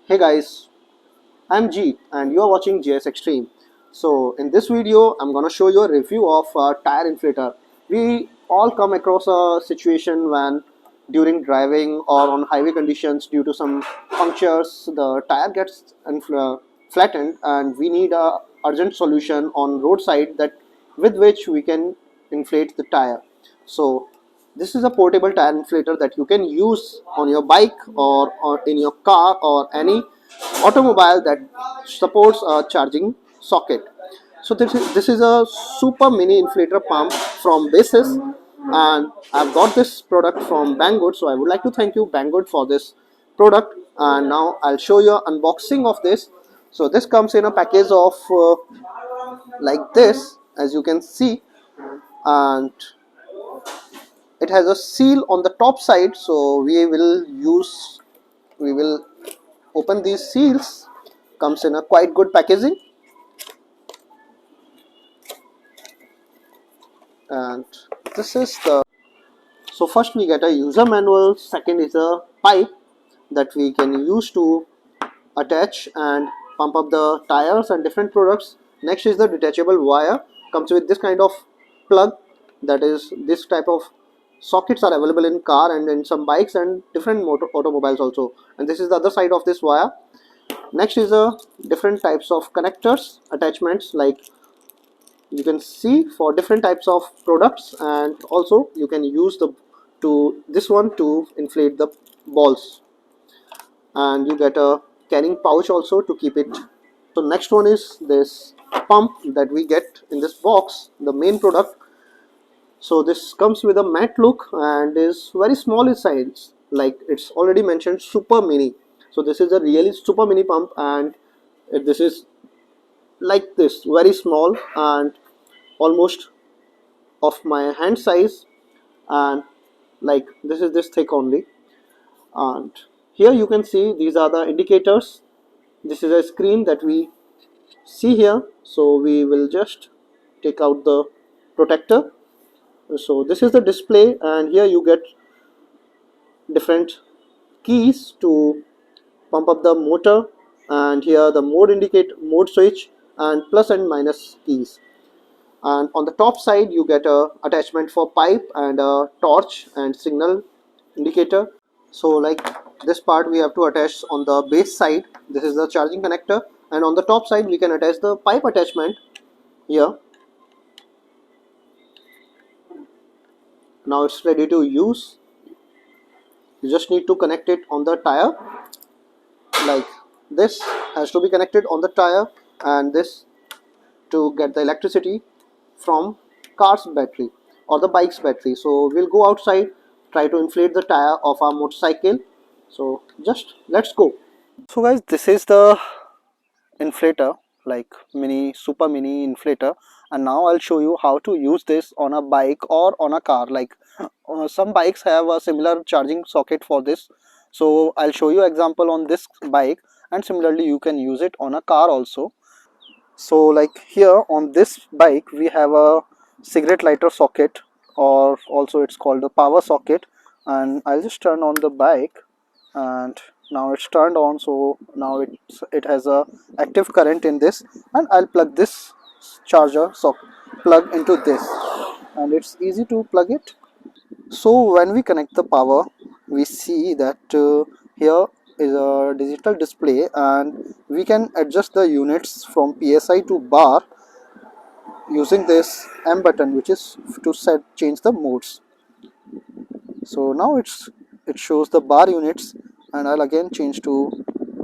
Hey guys, I'm Jeet and you are watching JS Extreme. So in this video, I'm gonna show you a review of a tire inflator. We all come across a situation when during driving or on highway conditions due to some punctures, the tire gets flattened and we need a urgent solution on roadside that with which we can inflate the tire. So this is a portable tire inflator that you can use on your bike or in your car or any automobile that supports a charging socket. So this is a super mini inflator pump from Basis, and I've got this product from Banggood. So I would like to thank you Banggood for this product. And now I'll show you an unboxing of this. So this comes in a package of like this, as you can see, and it has a seal on the top side. So we will open these seals. Comes in a quite good packaging, and this is the so first we get a user manual. Second is a pipe that we can use to attach and pump up the tires and different products. Next is the detachable wire. Comes with this kind of plug, that is this type of sockets are available in car and in some bikes and different automobiles also. And this is the other side of this wire. Next is a different types of connectors attachments, like you can see for different types of products, and also you can use the to this one to inflate the balls, and you get a carrying pouch also to keep it. So next one is this pump that we get in this box, the main product. So this comes with a matte look and is very small in size, like it's already mentioned super mini. So this is a really super mini pump, and this is like this very small and almost of my hand size, and like this is this thick only. And here you can see these are the indicators. This is a screen that we see here. So we will just take out the protector. So this is the display, and here you get different keys to pump up the motor, and here the mode switch and plus and minus keys. And on the top side you get a attachment for pipe and a torch and signal indicator. So like this part we have to attach on the base side. This is the charging connector, and on the top side we can attach the pipe attachment here. Now it's ready to use. You just need to connect it on the tire, like this has to be connected on the tire, and this to get the electricity from car's battery or the bike's battery. So we'll go outside, try to inflate the tire of our motorcycle. So just let's go. So guys, this is the inflator, like super mini inflator, and now I'll show you how to use this on a bike or on a car. Like some bikes have a similar charging socket for this, so I'll show you example on this bike, and similarly you can use it on a car also. So like here on this bike we have a cigarette lighter socket, or also it's called a power socket, and I'll just turn on the bike, and now it's turned on. So now it has a active current in this, and I'll plug this charger plug into this, and it's easy to plug it. So when we connect the power, we see that here is a digital display, and we can adjust the units from psi to bar using this M button, which is to change the modes. So now it shows the bar units, and I'll again change to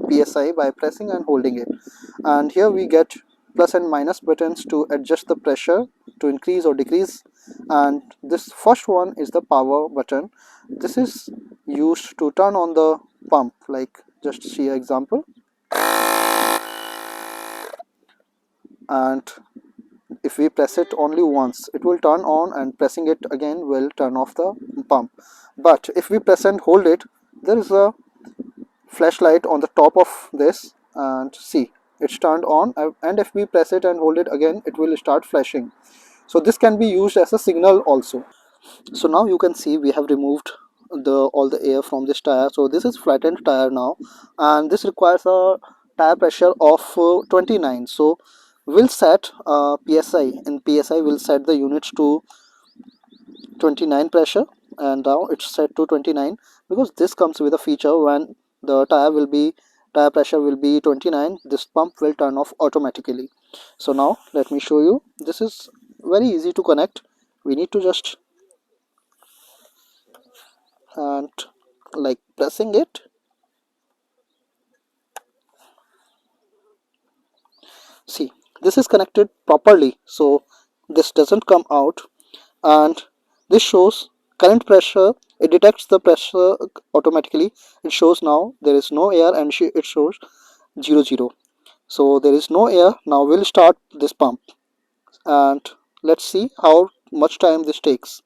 psi by pressing and holding it. And here we get plus and minus buttons to adjust the pressure to increase or decrease. And this first one is the power button. This is used to turn on the pump, like just see an example. And if we press it only once, it will turn on, and pressing it again will turn off the pump. But if we press and hold it, there is a flashlight on the top of this, and see, it's turned on, and if we press it and hold it again, it will start flashing. So this can be used as a signal also. So now you can see we have removed all the air from this tire. So this is flattened tire now, and this requires a tire pressure of 29. So we'll set psi. In psi we'll set the units to 29 pressure, and now it's set to 29 because this comes with a feature. When the tire pressure will be 29, this pump will turn off automatically. So now let me show you. This is very easy to connect. We need to just and like pressing it. See, this is connected properly, so this doesn't come out, and this shows current pressure. It detects the pressure automatically. It shows now there is no air, and it shows 00. So there is no air. Now we'll start this pump, and let's see how much time this takes.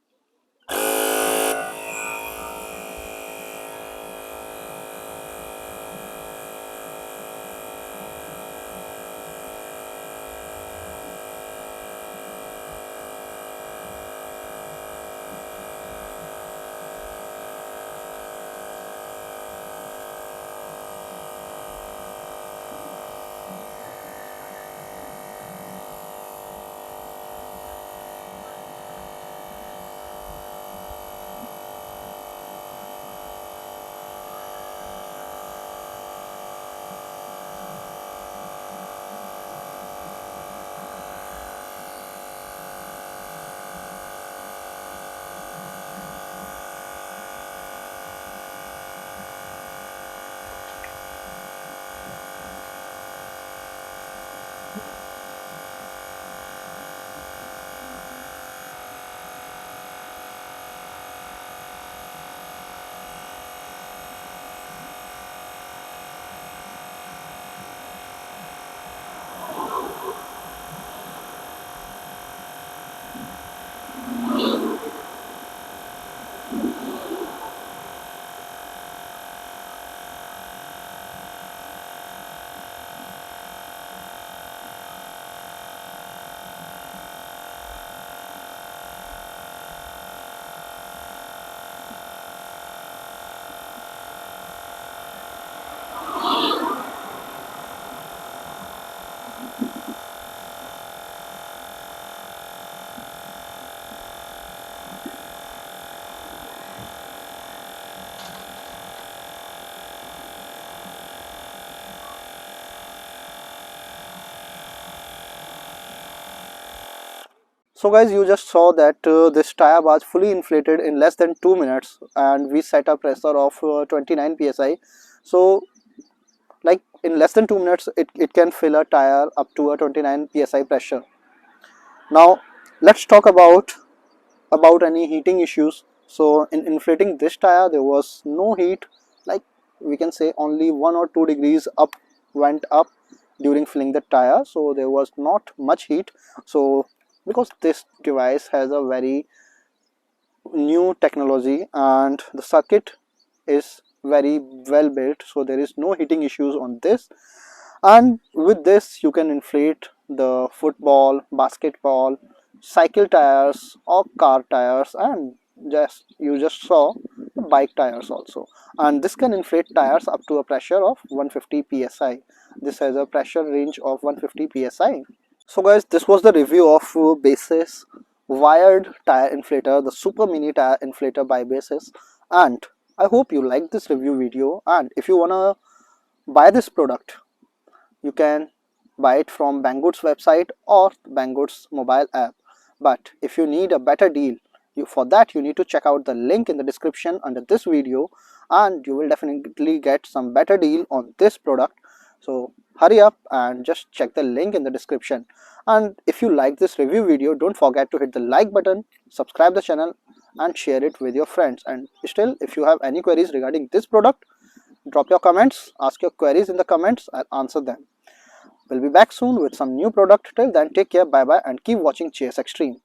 So guys, you just saw that this tire was fully inflated in less than 2 minutes, and we set a pressure of 29 psi. So like in less than 2 minutes it can fill a tire up to a 29 psi pressure. Now let's talk about any heating issues. So in inflating this tire there was no heat. Like we can say only 1 or 2 degrees up went up during filling the tire, so there was not much heat. So because this device has a very new technology and the circuit is very well built, so there is no heating issues on this. And with this you can inflate the football, basketball, cycle tires or car tires, and you just saw the bike tires also. And this can inflate tires up to a pressure of 150 psi. This has a pressure range of 150 psi. So guys, this was the review of Base's wired tire inflator, the super mini tire inflator by Base's. And I hope you liked this review video, and if you wanna buy this product, you can buy it from Banggood's website or Banggood's mobile app. But if you need a better deal, for that you need to check out the link in the description under this video, and you will definitely get some better deal on this product. So hurry up and just check the link in the description. And if you like this review video, don't forget to hit the like button, subscribe the channel and share it with your friends. And still, if you have any queries regarding this product, drop your comments, ask your queries in the comments, I'll answer them. We'll be back soon with some new product. Till then, take care, bye bye, and keep watching Chase Extreme.